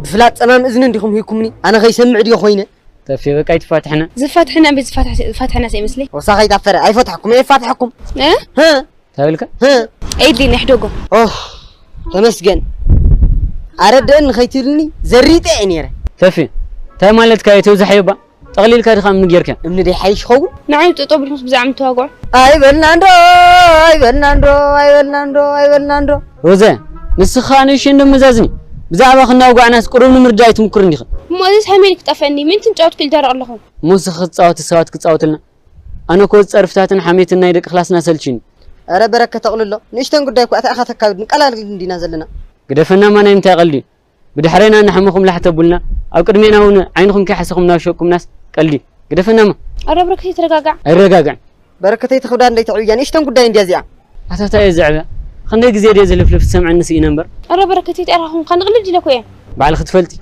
بفلات أمام إذن عندكم هيكمني أنا غي سمع دي خوينا تفي بقى يتفاتحنا زفاتحنا فتحنا سي مثلي وصاغي تعفر أي فتحكم أي فتحكم ها تقولك ها أيدي نحدوكم تمسجن أردن خيتلني زريت عينيره تفي تا مالت كاي توزح يبا تقليل كاي خام نغيرك من دي حيش خو نعم تطوب الخمس بزعم تواقع أي برناندو روزا نسخاني شنو مزازني بزعبا خنا وقع ناس قرون مرجاي تمكرني مؤسس همينك طفني من تنጫወት كل دار اللهم موسخ تصاوت سوات كتصاوتلنا انا كو صرفتاتن حميتنا يدق خلاصنا سلچين اره بركه تقول له نشتن قداي كو اتا اخا تكابد قلال ندينا زلنا قدفنا ما نمتا قلدي بدحرينا نحمكم لحتبولنا او قدمينا هون عينكم كيحسكم ناشوكم ناس قلدي قدفنا ما اره بركه ترغاغع الرغاغع بركه تخدا اندي تعيا نشتن قداي انديازيا اتاتا يزعبا خندي غزي دي زلفلف سمع النسي نمبر اره بركه تيراهم خنقلد لكو بعد ختفلتي